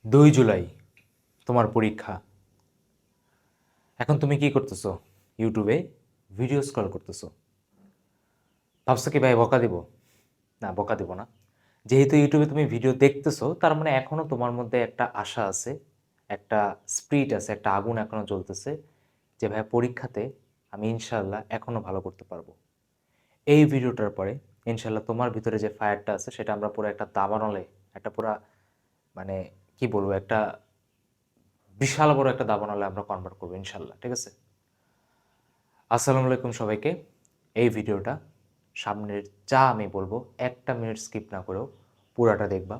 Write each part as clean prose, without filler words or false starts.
2 জুলাই তোমার পরীক্ষা। এখন তুমি কি করতেছো? ইউটিউবে ভিডিও স্ক্রল করতেছো। ভাবছো কি ভাই বকা দিব? না, বকা দিব না। যেহেতু ইউটিউবে তুমি ভিডিও দেখতেছো, তার মানে এখনো তোমার মধ্যে একটা আশা আছে, একটা স্পিরিট আছে, একটা আগুন এখনো জ্বলতেছে যে ভাই পরীক্ষাতে আমি ইনশাল্লাহ এখনো ভালো করতে পারবো। এই ভিডিওটার পরে ইনশাল্লাহ তোমার ভিতরে যে ফায়ারটা আছে সেটা আমরা পুরো একটা দাবানলে, একটা পুরা মানে কি বলবো, একটা বিশাল বড় একটা দাবানলে আমরা কনভার্ট করবো ইনশাল্লাহ। ঠিক আছে? আসসালামু আলাইকুম সবাইকে। এই ভিডিওটা সামনের যা আমি বলবো 1টা মিনিট স্কিপ না করেও পুরাটা দেখবা,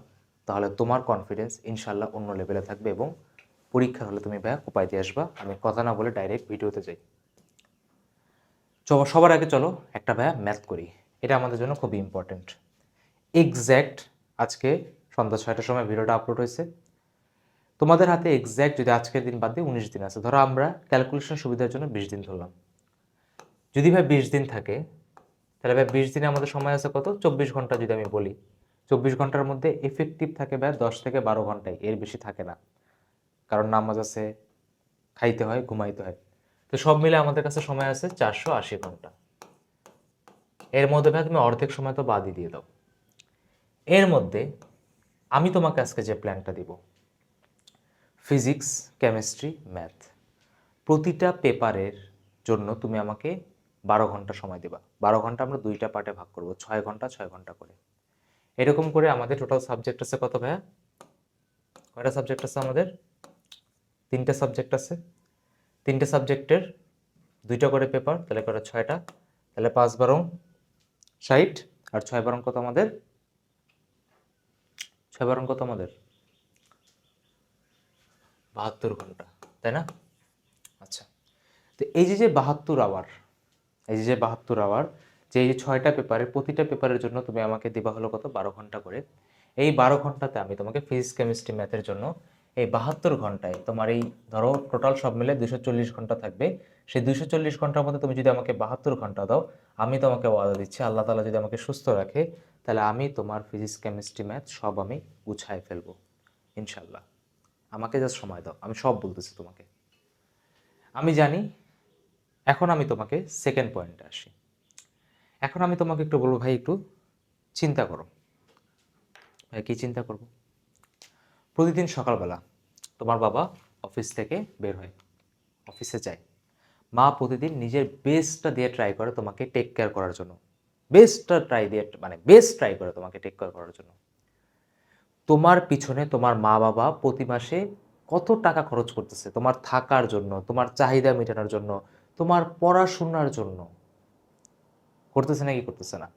তাহলে তোমার কনফিডেন্স ইনশাল্লাহ অন্য লেভেলে থাকবে এবং পরীক্ষা হলে তুমি ভাইয়া কোপায় দিয়ে আসবা। আমি কথা না বলে ডাইরেক্ট ভিডিওতে যাই। সবার আগে চলো একটা ভাইয়া ম্যাথ করি, এটা আমাদের জন্য খুবই ইম্পর্টেন্ট। এক্স্যাক্ট আজকে সন্ধ্যা 6টার সময় ভিডিওটা আপলোড হয়েছে। তোমাদের হাতে এক্স্যাক্ট যদি আজকের দিন বাদ দিয়ে 19 দিন আছে, ধরো আমরা ক্যালকুলেশন সুবিধার জন্য 20 দিন ধরলাম। যদি ভাই 20 দিন থাকে, তাহলে ভাই 20 দিনে আমাদের সময় আছে কত? 24 ঘন্টা। যদি আমি বলি 24 ঘন্টার মধ্যে এফেক্টিভ থাকে ভাই 10 থেকে 12 ঘন্টায়, এর বেশি থাকে না। কারণ নামাজ আছে, খাইতে হয়, ঘুমাইতে হয়। তো সব মিলে আমাদের কাছে সময় আছে 480 ঘন্টা। এর মধ্যে ভাই তুমি অর্ধেক সময় তো বাদই দিয়ে দাও। এর মধ্যে আমি তোমাকে আজকে যে প্ল্যানটা দিব, ফিজিক্স, কেমিস্ট্রি, ম্যাথ, প্রতিটা পেপারের জন্য তুমি আমাকে 12 ঘন্টা সময় দেবা। 12 ঘন্টা আমরা 2টা পার্টে ভাগ করবো, 6 ঘন্টা 6 ঘন্টা করে। এরকম করে আমাদের টোটাল সাবজেক্ট আছে কত ভাইয়া? কয়টা সাবজেক্ট আছে আমাদের? 3টে সাবজেক্ট আছে। 3টে সাবজেক্টের 2টা করে পেপার, তাহলে কয়টা? 6টা। তাহলে 5 12 60, আর 6 12 কত আমাদের? 6 12 কত আমাদের? 72 ঘন্টা, তাই না? আচ্ছা, তো এই যে 72 আওয়ার, এই যে 72 আওয়ার, যে এই 6টা পেপারের প্রতিটা পেপারের জন্য তুমি আমাকে দিবা হলো কত? 12 ঘন্টা করে। এই 12 ঘন্টাতে আমি তোমাকে ফিজিক্স, কেমিস্ট্রি, ম্যাথের জন্য এই 72 ঘন্টায় তোমার এই ধরো টোটাল সব মিলে 240 ঘন্টা থাকবে। সেই 240 ঘন্টার মধ্যে তুমি যদি আমাকে 72 ঘন্টা দাও, আমি তোমাকে ওয়াদা দিচ্ছি আল্লাহ তাআলা যদি আমাকে সুস্থ রাখে, তাহলে আমি তোমার ফিজিক্স, কেমিস্ট্রি, ম্যাথ সব আমি গুছায় ফেলবো ইনশাল্লাহ। আমাকে জাস্ট সময় দাও, আমি সব বলতেছি তোমাকে। আমি জানি। এখন আমি তোমাকে সেকেন্ড পয়েন্টে আসি। এখন আমি তোমাকে একটু বলবো ভাই, একটু চিন্তা করো। ভাই কী চিন্তা করবো? প্রতিদিন সকালবেলা তোমার বাবা অফিস থেকে বের হয়, অফিসে যায়। মা প্রতিদিন নিজের বেস্টটা দিয়ে ট্রাই করে তোমাকে টেক কেয়ার করার জন্য। বেস্টটা ট্রাই দিয়ে মানে বেস্ট ট্রাই করে তোমাকে টেক কেয়ার করার জন্য। তোমার পিছনে তোমার মা বাবা প্রতি মাসে কত টাকা খরচ করতেছে তোমার থাকার জন্য, তোমার চাহিদা মেটানোর জন্য, তোমার পড়াশোনার জন্য। করতেছে নাকি করতেছে না?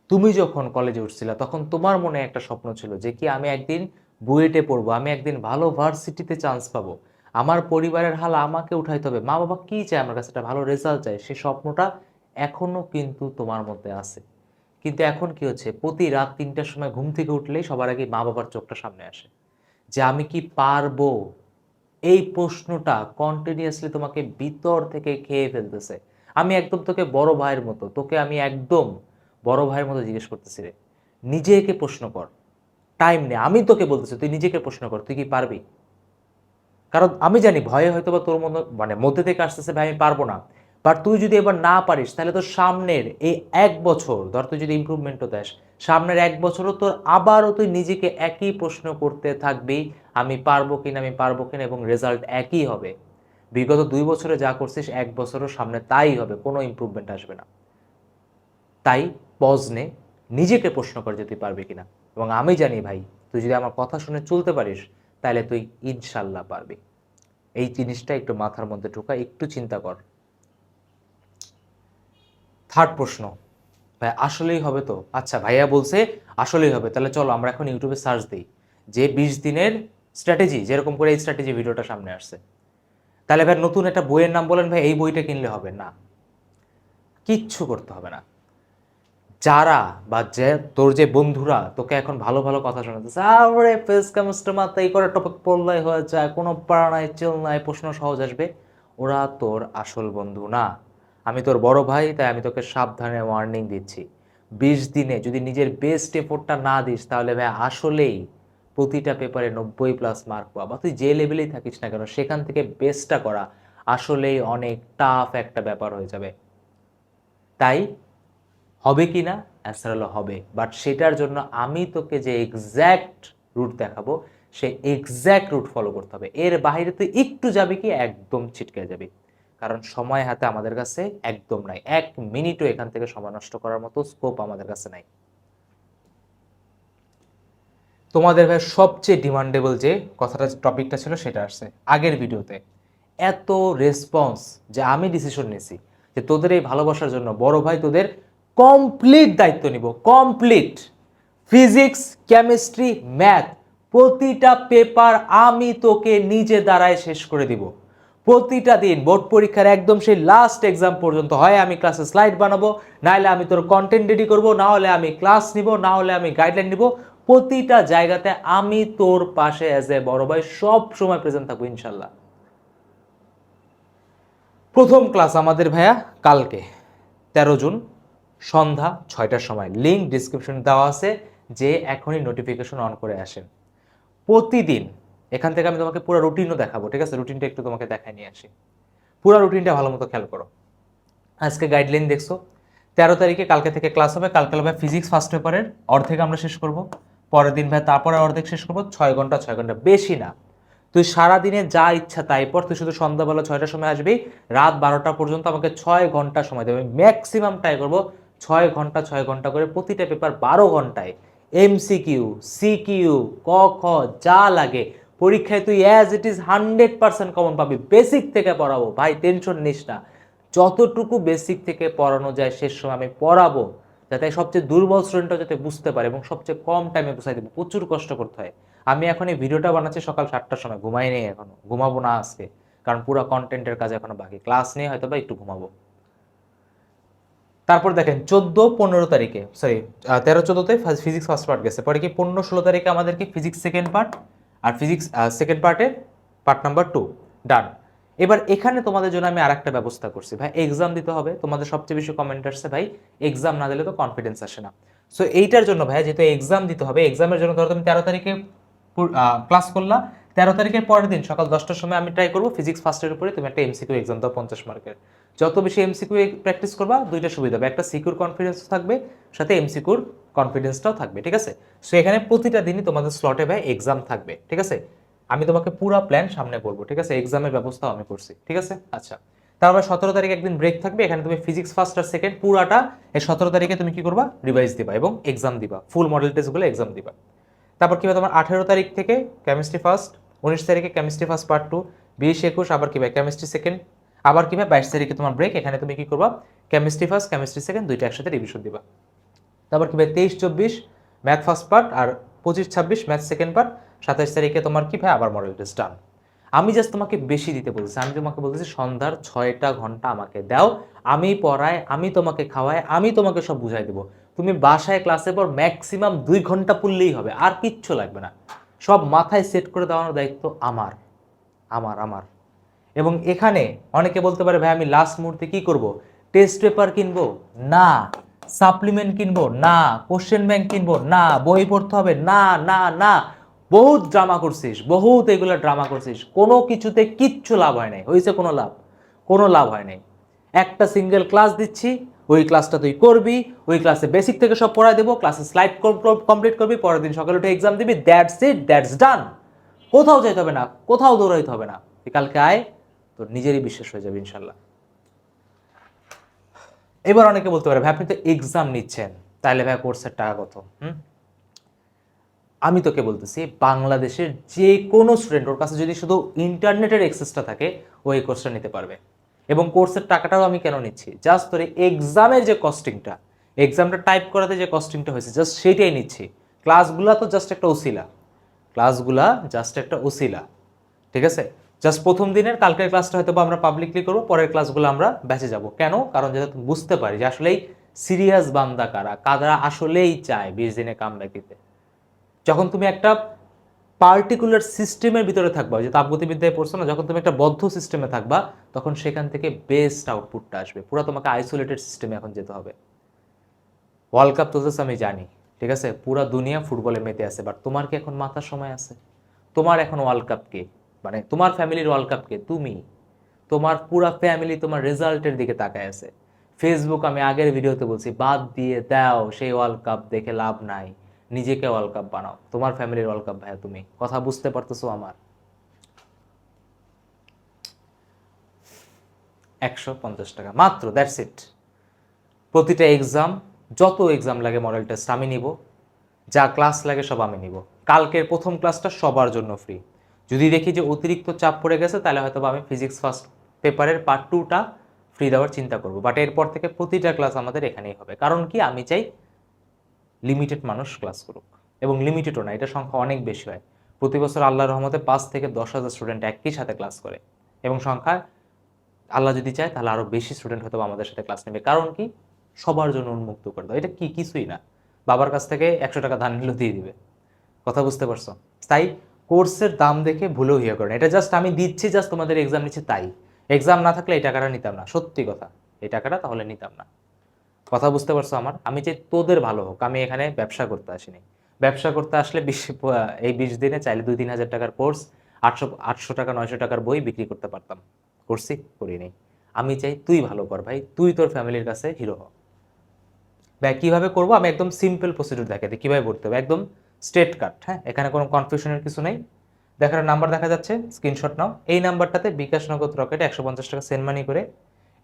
তুমি যখন কলেজে উঠছিলা তখন তোমার মনে একটা স্বপ্ন ছিল যে কি আমি একদিন বুয়েটে পড়বো, আমি একদিন ভালো ভার্সিটিতে চান্স পাবো, আমার পরিবারের হাল আমাকে উঠাইতে হবে, মা বাবা কি চায় আমার কাছে? একটা ভালো রেজাল্ট চায়। সেই স্বপ্নটা এখনো কিন্তু তোমার মধ্যে আছে। কিন্তু এখন কি হচ্ছে, প্রতি রাত 3টার সময় ঘুম থেকে উঠলেই সবার আগে মা বাবার চোখটা সামনে আসে যে আমি কি পারবো। এই প্রশ্নটা কন্টিনিউয়াসলি তোমাকে ভিতর থেকে খেয়ে ফেলতেছে। আমি একদম তোকে বড় ভাইয়ের মতো, তোকে আমি একদম বড় ভাইয়ের মতো জিজ্ঞেস করতেছি রে, নিজেকে প্রশ্ন কর। টাইম নে, আমি তোকে বলতেছি তুই নিজেকে প্রশ্ন কর, তুই কি পারবি? কারণ আমি জানি ভয়ে হয়তো বা তোর মধ্যে থেকে আসতেছে ভাই আমি পারবো না। বাট তুই যদি এবার না পারিস, তাহলে তোর সামনের এই 1 বছর ধর, তুই যদি ইমপ্রুভমেন্টও দেস, সামনের 1 বছরও তোর আবারও তুই নিজেকে একই প্রশ্ন করতে থাকবি, আমি পারবো কিনা, আমি পারবো কিনা, এবং রেজাল্ট একই হবে। বিগত 2 বছরে যা করছিস 1 বছরও সামনে তাই হবে, কোনো ইমপ্রুভমেন্ট আসবে না। তাই পজ নে, নিজেকে প্রশ্ন কর যে তুই পারবি কিনা। এবং আমি জানি ভাই, তুই যদি আমার কথা শুনে চলতে পারিস, তাহলে তুই ইনশাল্লাহ পারবি। এই জিনিসটা একটু মাথার মধ্যে ঢোকা, একটু চিন্তা কর। থার্ড প্রশ্ন, ভাই আসলেই হবে তো? আচ্ছা ভাইয়া বলছে আসলেই হবে, তাহলে চলো আমরা এখন ইউটিউবে সার্চ দিই যে 20 দিনের স্ট্র্যাটেজি, যেরকম করে এই স্ট্র্যাটেজি ভিডিওটা সামনে আসছে। তাহলে ভাই নতুন একটা বইয়ের নাম বলেন, ভাই এই বইটা কিনলে হবে না। কিচ্ছু করতে হবে না। যারা বা যে তোর যে বন্ধুরা তোকে এখন ভালো ভালো কথা শোনাতেছে, আরে ফেস কেমিস্ট্রি মাত্র এই করে টপিক পড়লেই হয়ে যায়, কোনো পাড়া নাই, চিল নাই, প্রশ্ন সহজ আসবে, ওরা তোর আসল বন্ধু না। আমি তোর বড় ভাই, তাই আমি তোকে সাবধানে ওয়ার্নিং দিচ্ছি। 20 দিনে যদি নিজের বেস্ট এফোর্টটা না দিস, তাহলে ভাই আসলেই প্রতিটা পেপারে 90+ মার্ক পাওয়া, তুই যে লেভেলেই থাকিস না কেন সেখান থেকে বেস্টটা করা আসলেই অনেক টাফ একটা ব্যাপার হয়ে যাবে। তাই হবে কি না, অ্যান্সার হলো হবে, বাট সেটার জন্য আমি তোকে যে এক্স্যাক্ট রুট দেখাবো সেই এক্স্যাক্ট রুট ফলো করতে হবে। এর বাইরে তুই একটু যাবি কি একদম ছিটকে যাবি, কারণ সময় হাতে আমাদের কাছে একদম নাই। 1 মিনিটও এখান থেকে সময় নষ্ট করার মতো স্কোপ আমাদের কাছে নাই। তোমাদের ভাই সবচেয়ে ডিমান্ডেবল যে কথাটা টপিকটা ছিল সেটা আসছে আগের ভিডিওতে। এত রেসপন্স যে আমি ডিসিশন নিয়েছি যে তোদের এই ভালোবাসার জন্য বড় ভাই তোদের কমপ্লিট দায়িত্ব নিব, কমপ্লিট। ফিজিক্স, কেমিস্ট্রি, ম্যাথ প্রতিটা পেপার আমি তোকে নিজে দ্বারাই শেষ করে দিব। প্রতিটা দিন বোর্ড পরীক্ষার একদম সেই লাস্ট এক্সাম পর্যন্ত হয় আমি ক্লাসে স্লাইড বানাবো, নাহলে আমি তোর কন্টেন্ট রেডি করবো, না হলে আমি ক্লাস নিব, না হলে আমি গাইডলাইন নিব। প্রতিটা জায়গাতে আমি তোর পাশে অ্যাজ এ বড় ভাই সব সময় প্রেজেন্ট থাকবো ইনশাল্লাহ। প্রথম ক্লাস আমাদের ভাইয়া কালকে 13 জুন সন্ধ্যা 6টার সময়, লিঙ্ক ডিসক্রিপশন দেওয়া আছে, যে এখনই নোটিফিকেশন অন করে আসেন। প্রতিদিন এখান থেকে আমি তোমাকে পুরো রুটিনও দেখাবো, ঠিক আছে? রুটিনটা একটু তোমাকে দেখাই নিয়ে আসি, পুরো রুটিনটা ভালো মতো খেয়াল করো। আজকে গাইডলাইন দেখছো, 13 তারিখে কালকে থেকে ক্লাস হবে। কালকে হবে ফিজিক্স ফার্স্ট পেপারের অর্ধেক আমরা শেষ করব, পরের দিন ভাই তারপরে অর্ধেক শেষ করবো। 6 ঘন্টা 6 ঘন্টা, বেশি না। তুই সারাদিনে যা ইচ্ছা তাই পর, তুই শুধু সন্ধ্যাবেলা 6টার সময় আসবি, রাত 12টা পর্যন্ত আমাকে 6 ঘন্টা সময় দেবে। ম্যাক্সিমাম ট্রাই করবো 6 ঘন্টা 6 ঘন্টা করে প্রতিটা পেপার 12 ঘন্টায়। এমসিকিউ, সিকিউ, ক খ যা লাগে পরীক্ষায় তুই অ্যাজ ইট ইজ 100% কমন পাবি। বেসিক থেকে পড়াবো ভাই, টেনশন নিস না। যতটুকু বেসিক থেকে পড়ানো যায় শেষ সময় আমি পড়াবো, যাতে সবচেয়ে দুর্বল স্টুডেন্টটা যাতে বুঝতে পারে এবং সবচেয়ে কম টাইমে বুঝাই দেবো। প্রচুর কষ্ট করতে হয়। আমি এখন এই ভিডিওটা বানাচ্ছি সকাল 7টার সময়, ঘুমাই নেই এখনো, ঘুমাবো না আজকে, কারণ পুরো কন্টেন্টের কাজ এখনো বাকি। ক্লাস নিয়ে হয়তো বা একটু ঘুমাবো। তারপর দেখেন 14-15 তারিখে, সরি 13-14তে ফিজিক্স ফার্স্ট পার্ট গেছে, পরে কি 15-16 তারিখে আমাদেরকে ফিজিক্স সেকেন্ড পার্ট, আর ফিজিক্স সেকেন্ড পার্টের পার্ট নাম্বার 2 ডান। এবার এখানে তোমাদের জন্য আমি আরেকটা ব্যবস্থা করছি ভাই, এক্সাম দিতে হবে। তোমাদের সবচেয়ে বেশি কমেন্ট আসছে ভাই এক্সাম না দিলে তো কনফিডেন্স আসে না। সো এইটার জন্য ভাই যেহেতু এক্সাম দিতে হবে, এক্সামের জন্য ধরো তুমি 13 তারিখে ক্লাস করলা, 13 তারিখের পরের দিন সকাল 10টার সময় আমি ট্রাই করবো ফিজিক্স ফার্স্টের উপরে তুমি একটা এমসিকিউ এক্সাম দাও 50 মার্কের। যত বেশি এমসিকিউ প্র্যাকটিস করবা দুইটা সুবিধা হবে, একটা সিকিউর কনফিডেন্স থাকবে, সাথে এমসিকিউর কনফিডেন্সটাও থাকবে, ঠিক আছে? সো এখানে প্রতিটা দিনই তোমাদের স্লটে ভাই এক্সাম থাকবে, ঠিক আছে? আমি তোমাকে পুরো প্ল্যান সামনে বলবো, ঠিক আছে? এক্সামের ব্যবস্থাও আমি করছি, ঠিক আছে? আচ্ছা, তারপর 17 তারিখে একদিন ব্রেক থাকবে, এখানে তুমি ফিজিক্স ফার্স্ট আর সেকেন্ড পুরাটা এই 17 তারিখে তুমি কি করবা, রিভাইজ দিবা এবং এক্সাম দিবা, ফুল মডেল টেস্টগুলো এক্সাম দিবা। তারপর কি হবে তোমার 18 তারিখ থেকে কেমিস্ট্রি ফার্স্ট, 19 তারিখে কেমিস্ট্রি ফার্স্ট পার্ট 2, 20-21 আবার কি ভাই কেমিস্ট্রি সেকেন্ড, আবার কি ভাই 22 তারিখে তোমার ব্রেক, এখানে তুমি কি করবা কেমিস্ট্রি ফার্স্ট কেমিস্ট্রি সেকেন্ড দুইটা একসাথে রিভিশন দিবা। তারপর কি ভাই 23-24 ম্যাথ ফার্স্ট পার্ট, আর 25-26 ম্যাথ সেকেন্ড পার্ট, 27 তারিখে তোমার কি ভাই আবার মডেল টেস্ট ডান। আমি জাস্ট তোমাকে বেশি দিতে বলছি, আমি তোমাকে বলতেছি সন্ধ্যার 6টা ঘন্টা আমাকে দাও, আমি পড়াই, আমি তোমাকে খাওয়াই, আমি তোমাকে সব বুঝাই দেবো। তুমি বাসায় ক্লাসে পর ম্যাক্সিমাম 2 ঘন্টা পড়লেই হবে, আর কিচ্ছু লাগবে না। সব মাথায় সেট করে দেওয়ানোর দায়িত্ব আমার, আমার আমার এবং এখানে অনেকে বলতে পারে ভাই আমি লাস্ট মুহূর্তে কি করব, টেস্ট পেপার কিনবো না, সাপ্লিমেন্ট কিনবো না, কোশ্চেন ব্যাংক কিনবো না, বই পড়তে হবে না, না না। বহুত ড্রামা করছিস, বহুত এগুলো ড্রামা করছিস, কোনো কিছুতে কিচ্ছু লাভ হয় নাই। হয়েছে কোনো লাভ? কোনো লাভ হয় নাই। একটা সিঙ্গেল ক্লাস দিচ্ছি, ওই ক্লাসটা তুই করবি, ওই ক্লাসে বেসিক থেকে সব পড়াই দেবো, ক্লাসে স্লাইড কমপ্লিট করবি, পরের দিন সকালে উঠে এক্সাম দিবি, দ্যাটস ইট, দ্যাটস ডান। কোথাও যেতে হবে না, কোথাও দৌড়াইতে হবে না। তুই কালকে আয়, তোর নিজেরই বিশ্বাস হয়ে যাবে ইনশাল্লাহ। এবার অনেকে বলতে পারে ভাই আপনি তো এক্সাম নিচ্ছেন, তাহলে ভাই কোর্সের টাকা কত? আমি তোকে বলতেছি বাংলাদেশের যে কোনো স্টুডেন্ট ওর কাছে যদি শুধু ইন্টারনেটের অ্যাক্সেসটা থাকে ও এই কোর্সটা নিতে পারবে। এবং কোর্সের টাকাটাও আমি কেন নিচ্ছি, জাস্ট তোর এক্সামের যে কস্টিংটা, এক্সামটা টাইপ করাতে যে কস্টিংটা হয়েছে জাস্ট সেইটাই নিচ্ছি। ক্লাসগুলা তো জাস্ট একটা ওসিলা, ক্লাসগুলা জাস্ট একটা ওসিলা, ঠিক আছে? জাস্ট প্রথম দিনের কালকের ক্লাসটা হয়তো আমরা পাবলিকলি করবো, পরের ক্লাসগুলো আমরা ব্যাচে যাব। কেন? কারণ যাতে তুমি বুঝতে পারি যে আসলেই সিরিয়াস বান্দা কারা, কারা আসলেই চায় 20 দিনে কামব্যাক দিতে। যখন তুমি একটা পার্টিকুলার সিস্টেমের ভিতরে থাকবা, যে তাপগতিবিদ্যায় পড়ছো না, যখন তুমি একটা বদ্ধ সিস্টেমে থাকবা তখন সেখান থেকে বেস্ট আউটপুটটা আসবে। পুরো তোমাকে আইসোলেটেড সিস্টেমে এখন যেতে হবে। ওয়ার্ল্ড কাপ চলতেছে আমি জানি, ঠিক আছে, পুরা দুনিয়া ফুটবলে মেতে আছে, বাট তোমার কি এখন মাথার সময় আছে? তোমার এখন ওয়ার্ল্ড কাপ কে, মানে তোমার ফ্যামিলির ওয়ার্ল্ড কাপ কে? তুমি। তোমার পুরা ফ্যামিলি তোমার রেজাল্টের দিকে তাকায় আছে। ফেসবুক, আমি আগের ভিডিওতে বলছি, বাদ দিয়ে দাও, সেই ওয়ার্ল্ড কাপ দেখে লাভ নাই, নিজেকে ওয়ার্ল্ড কাপ বানাও। তোমার ফ্যামিলির ওয়ার্ল্ড কাপ ভাইয়া, তুমি কথা বুঝতে পারতেছো আমার? 150 টাকা মাত্র, দ্যাটস ইট। প্রতিটা এক্সাম, যত এক্সাম লাগে মডেল টেস্ট আমি নিব, যা ক্লাস লাগে সব আমি নিব। কালকের প্রথম ক্লাসটা সবার জন্য ফ্রি। যদি দেখি যে অতিরিক্ত চাপ পড়ে গেছে, তাহলে হয়তো আমি ফিজিক্স ফার্স্ট পেপারের পার্ট 2টা ফ্রি দেওয়ার চিন্তা করব, বাট এরপর থেকে প্রতিটা ক্লাস আমাদের এখানেই হবে। কারণ কি, আমি চাই লিমিটেড মানুষ ক্লাস করুক, এবং লিমিটেডও না, এটা সংখ্যা অনেক বেশি হয়। প্রতি বছর আল্লাহর রহমতে 5 থেকে 10 হাজার স্টুডেন্ট একই সাথে ক্লাস করে, এবং সংখ্যা আল্লাহ যদি চায় তাহলে আরও বেশি স্টুডেন্ট হয়তো আমাদের সাথে ক্লাস নেবে। কারণ কি, সবার জন্য উন্মুক্ত করে দাও। এটা কি, কিছুই না, বাবার কাছ থেকে 100 টাকা ধান নিলেও দিয়ে দিবে। কথা বুঝতে পারছো? তাই কোর্সের দাম দেখে ভুলেও ইয়ে করেন। এটা জাস্ট আমি দিচ্ছি, জাস্ট তোমাদের এক্সাম নিচ্ছি তাই। এক্সাম না থাকলে এই টাকাটা নিতাম না, সত্যি কথা, এই টাকাটা তাহলে নিতাম না। কথা বুঝতে পারছো আমার? আমি চাই তোদের ভালো হোক, আমি এখানে ব্যবসা করতে আসিনি। ব্যবসা করতে আসলে এই 20 দিনে চাইলে 2-3 হাজার টাকার কোর্স, 800 টাকা 900 টাকার বই বিক্রি করতে পারতাম। করছি? করিনি। আমি চাই তুই ভালো কর ভাই, তুই তোর ফ্যামিলির কাছে হিরো হ। ভাই কীভাবে করবো, আমি একদম সিম্পল প্রসিডিউর দেখাই দিই কীভাবে পড়তে হবে, একদম স্ট্রেট কাট। হ্যাঁ, এখানে কোনো কনফিউশনের কিছু নেই। দেখার নাম্বার দেখা যাচ্ছে, স্ক্রিনশট নাও। এই নাম্বারটাতে বিকাশ নগদ রকেটে 150 টাকা সেন্ড মানি করে,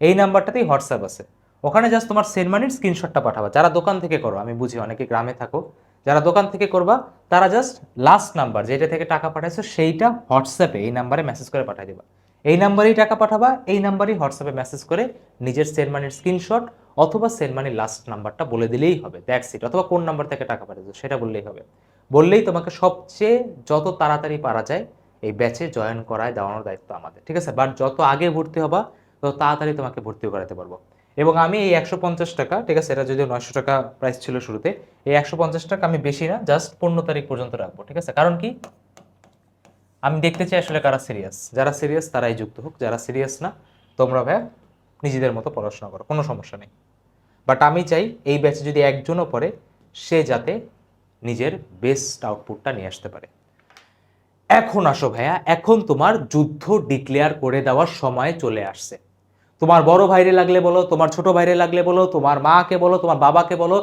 এই নাম্বারটাতেই হোয়াটসঅ্যাপ আছে, ওখানে জাস্ট তোমার সেন্ড মানির স্ক্রিনশটটা পাঠাবা। যারা দোকান থেকে করো, আমি বুঝি অনেকে গ্রামে থাকো, যারা দোকান থেকে করবা তারা জাস্ট লাস্ট নাম্বার যেটা থেকে টাকা পাঠাইছো সেইটা হোয়াটসঅ্যাপে এই নাম্বারে মেসেজ করে পাঠিয়ে দেবা। এই নাম্বারেই টাকা পাঠাবা, এই নাম্বারেই হোয়াটসঅ্যাপে মেসেজ করে নিজের সেন্ড মানির স্ক্রিনশট অথবা সেন্ড মানির লাস্ট নাম্বারটা বলে দিলেই হবে, দ্যাটস ইট। অথবা কোন নাম্বার থেকে টাকা পাঠিয়েছো সেটা বললেই হবে। বললেই তোমাকে সবচেয়ে যত তাড়াতাড়ি পারা যায় এই ব্যাচে জয়েন করায় দেওয়ানোর দায়িত্ব আমাদের, ঠিক আছে? বাট যত আগে ভর্তি হবা তত তাড়াতাড়ি তোমাকে ভর্তি করাতে পারবো। এবং আমি এই 150 টাকা, ঠিক আছে, এটা যদিও 900 টাকা প্রাইস ছিল শুরুতে, এই 150 টাকা আমি বেশি না, জাস্ট 15 তারিখ পর্যন্ত রাখবো, ঠিক আছে? কারণ কি, আমি দেখতে চাই আসলে কারা সিরিয়াস। যারা সিরিয়াস তারাই যুক্ত হোক, যারা সিরিয়াস না তোমরা ভাইয়া নিজেদের মতো পড়াশোনা করো, কোনো সমস্যা নেই। বাট আমি চাই এই ব্যাচে যদি একজনও পড়ে, সে যাতে নিজের বেস্ট আউটপুটটা নিয়ে আসতে পারে। এখন আসো ভাইয়া, এখন তোমার যুদ্ধ ডিক্লেয়ার করে দেওয়ার সময় চলে আসছে। তোমার বড় ভাইরে লাগলে বলো, তোমার ছোট ভাইরে লাগলে বলো, তোমার মাকে বলো, তোমার বাবাকে বলো,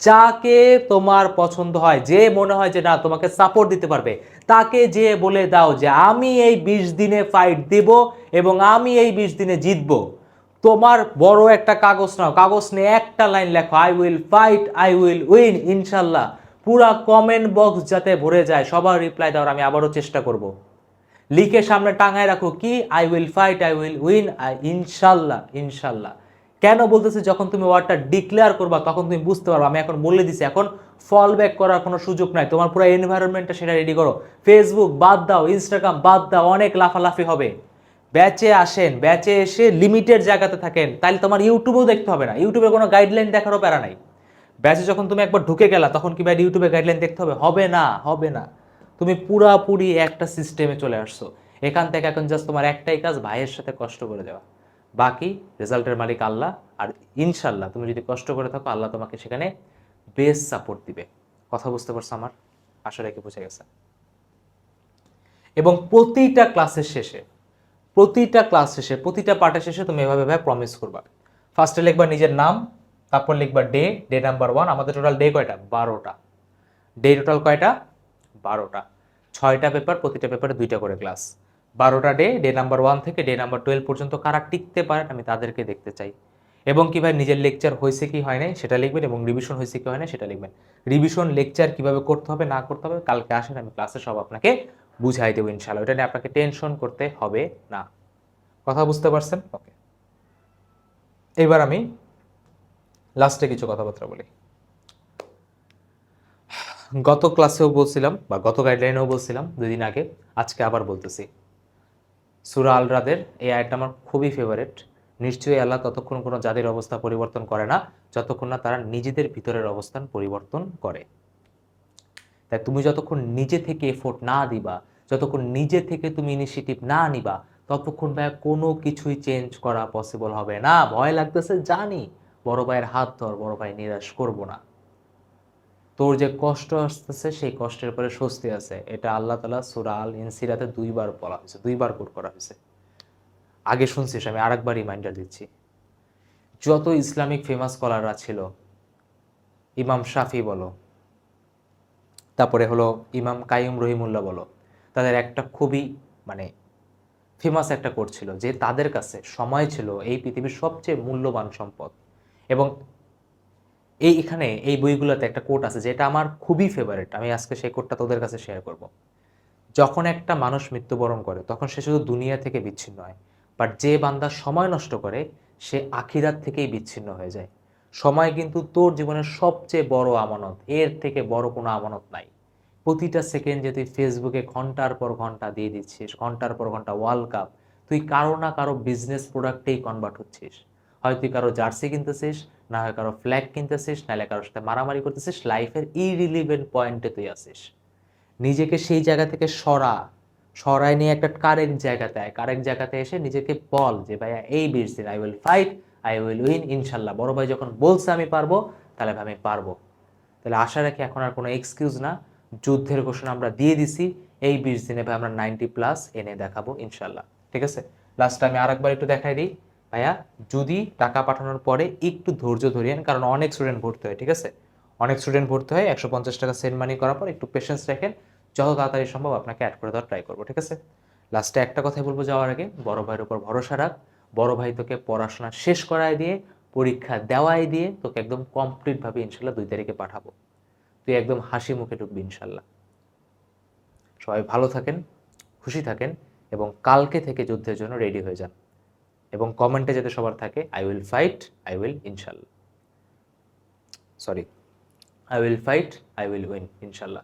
যাকে তোমার পছন্দ হয়, যে মনে হয় যে না তোমাকে সাপোর্ট দিতে পারবে, তাকে যে বলে দাও যে আমি এই 20 দিনে ফাইট দেব এবং আমি এই 20 দিনে জিতবো। তোমার বড় একটা কাগজ নাও, কাগজ নিয়ে একটা লাইন লেখো, I will fight, I will win, ইনশাল্লাহ। পুরা কমেন্ট বক্স যাতে ভরে যায়, সবার রিপ্লাই দেওয়ার আমি আবারও চেষ্টা করব। লিখে সামনে টাঙায় রাখো কি, I will fight, I will win, ইনশাল্লাহ, ইনশাল্লাহ। কেন বলতেছি, যখন তুমি ওয়ার্ডটা ডিক্লেয়ার করবা তখন তুমি বুঝতে পারবে। আমি এখন বলে দিছি, এখন ফল ব্যাক করার কোনো সুযোগ নাই। তোমার পুরো এনভায়রনমেন্টটা সেটা রেডি করো। ফেসবুক বাদ দাও, ইনস্টাগ্রাম বাদ দাও, অনেক লাফালাফি হবে। ব্যাচে আসেন, ব্যাচে এসে লিমিটেড জায়গাতে থাকেন, তাহলে তোমার ইউটিউবেও দেখতে হবে না, ইউটিউবে কোনো গাইডলাইন দেখারও প্যারা নাই। ব্যাচে যখন তুমি একবার ঢুকে গেলা তখন কি ভাই ইউটিউবে গাইডলাইন দেখতে হবে? হবে না, হবে না। তুমি পুরাপুরি একটা সিস্টেমে চলে আসছো। এখান থেকে এখন জাস্ট তোমার একটাই কাজ, ভাইয়ের সাথে কষ্ট করে যাওয়া। বাকি রেজাল্টের মালিক আল্লাহ। আর ইনশাল্লাহ তুমি যদি কষ্ট করে থাকো, আল্লাহ তোমাকে সেখানে বেস্ট সাপোর্ট দিবে। কথা বুঝতে পারছো আমার? আশা রেখে বুঝে গেছে। এবং প্রতিটা ক্লাসের শেষে, প্রতিটা পার্টের শেষে তুমি এভাবে ভাই প্রমিস করবা। ফার্স্টে লিখবা নিজের নাম, তারপর লিখবা ডে নাম্বার 1। আমাদের টোটাল ডে কয়টা? 12টা। ডে টোটাল কয়টা? 12টা। 6টা পেপার, প্রতিটা পেপারে 2টা করে ক্লাস। 12টা ডে নাম্বার 1 থেকে ডে নাম্বার 12 পর্যন্ত কারা টিকতে পারেন আমি তাদেরকে দেখতে চাই। এবং কি ভাই নিজের লেকচার হয়েছে কি হয় নাই সেটা লিখবেন, এবং রিভিশন হয়েছে কি হয় না সেটা লিখবেন। রিভিশন লেকচার কিভাবে করতে হবে না করতে হবে কালকে আসেন, আমি ক্লাসে সব আপনাকে বুঝাই দেবো ইনশাআল্লাহ। এটা নিয়ে আপনাকে টেনশন করতে হবে না। কথা বুঝতে পারছেন? ওকে, এবার আমি লাস্টে কিছু কথাবার্তা বলি। গত ক্লাসেও বলছিলাম বা গত গাইডলাইনেও বলছিলাম 2 দিন আগে, আজকে আবার বলতেছি। সূরা আল রাদের এই আয়াতটা আমার খুবই ফেভারিট। নিশ্চয়ই আল্লাহ ততক্ষণ কোনো জাতির অবস্থা পরিবর্তন করে না যতক্ষণ না তারা নিজেদের ভিতরের অবস্থান পরিবর্তন করে। তাই তুমি যতক্ষণ নিজে থেকে এফোর্ট না দিবা, যতক্ষণ নিজে থেকে তুমি ইনিশিয়েটিভ না নিবা, ততক্ষণ ভাই কোনো কিছুই চেঞ্জ করা পসিবল হবে না। ভয় লাগতেছে জানি, বড় ভাইয়ের হাত ধর, বড় ভাই নিরাশ করব না। তোর যে কষ্ট আসতেছে সেই কষ্টের পরে স্বস্তি আছে, এটা আল্লাহ তাআলা সূরা আল ইনসিরাতে 2 বার বলা হয়েছে, 2 বার কোট করা হয়েছে। আগে শুনছিস, আমি আরেকবার রিমাইন্ডার দিচ্ছি। যত ইসলামিক ফেমাস স্কলাররা ছিল, ইমাম শাফি বলো, তারপরে হলো ইমাম কাইয়ুম রহিমুল্লাহ বলো, তাদের একটা খুবই মানে ফেমাস একটা কোট ছিল যে তাদের কাছে সময় ছিল এই পৃথিবীর সবচেয়ে মূল্যবান সম্পদ। এবং এখানে এই বইগুলোতে একটা কোট আছে যেটা আমার খুবই ফেভারিট, আমি আজকে সেই কোটটা তোদের কাছে শেয়ার করব। যখন একটা মানুষ মৃত্যুবরণ করে তখন সে শুধু দুনিয়া থেকে বিচ্ছিন্ন হয়, বাট যে বান্দা সময় নষ্ট করে সে আখিরাত থেকেই বিচ্ছিন্ন হয়ে যায়। সময় কিন্তু তোর জীবনের সবচেয়ে বড় আমানত, এর থেকে বড় কোনো আমানত নাই। প্রতিটা সেকেন্ড যে তুই ফেসবুকে ঘন্টার পর ঘন্টা দিয়ে দিচ্ছিস, ঘন্টার পর ঘন্টা ওয়ার্ল্ড কাপ, তুই কারো না কারো বিজনেস প্রোডাক্টেই কনভার্ট হচ্ছিস। হয় তুই কারো জার্সি কিনতেছিস, না হয় কারো ফ্ল্যাগ কিনতেছিস, নাহলে কারোর সাথে মারামারি করতেছিস, লাইফের ইরিলিভেন্ট পয়েন্টে তুই আসিস। নিজেকে সেই জায়গা থেকে সরায় নিয়ে একটা কারেক্ট জায়গাতে এসে নিজেকে বল যে ভাইয়া এই বীর সিন, I will fight, I will win ইনশাল্লাহ। বড় ভাই যখন বলছে আমি পারবো, তাহলে ভাই আমি পারবো। তাহলে আশা রাখি এখন আর কোনো এক্সকিউজ না, যুদ্ধের ঘোষণা আমরা দিয়ে দিছি, এই 20 দিনে ভাই আমরা 90+ এনে দেখাবো ইনশাল্লাহ। ঠিক আছে, লাস্টে আমি আরেকবার একটু দেখাই দিই ভাইয়া, যদি টাকা পাঠানোর পরে একটু ধৈর্য ধরিয়েন, কারণ অনেক স্টুডেন্ট ভর্তি হয়। ঠিক আছে, অনেক স্টুডেন্ট ভর্তি হয়, 150 টাকা সেন্ড মানি করার পর একটু পেশেন্স রাখেন, যত তাড়াতাড়ি সম্ভব আপনাকে অ্যাড করে দেওয়ার ট্রাই করবো। ঠিক আছে, লাস্টে একটা কথাই বলবো যাওয়ার আগে, বড় ভাইয়ের উপর ভরসা রাখ। বড় ভাই তোকে পড়াশোনা শেষ করায় দিয়ে, পরীক্ষা দেওয়াই দিয়ে তোকে একদম কমপ্লিটভাবে ইনশাল্লাহ 2 তারিখে পাঠাবো। তুই একদম হাসি মুখে ঢুকবি ইনশাল্লাহ। সবাই ভালো থাকেন, খুশি থাকেন, এবং কালকে থেকে যুদ্ধের জন্য রেডি হয়ে যান। এবং কমেন্টে যাতে সবার থাকে I will fight, I will ইনশাল্লাহ, sorry, I will fight, I will win ইনশাল্লাহ।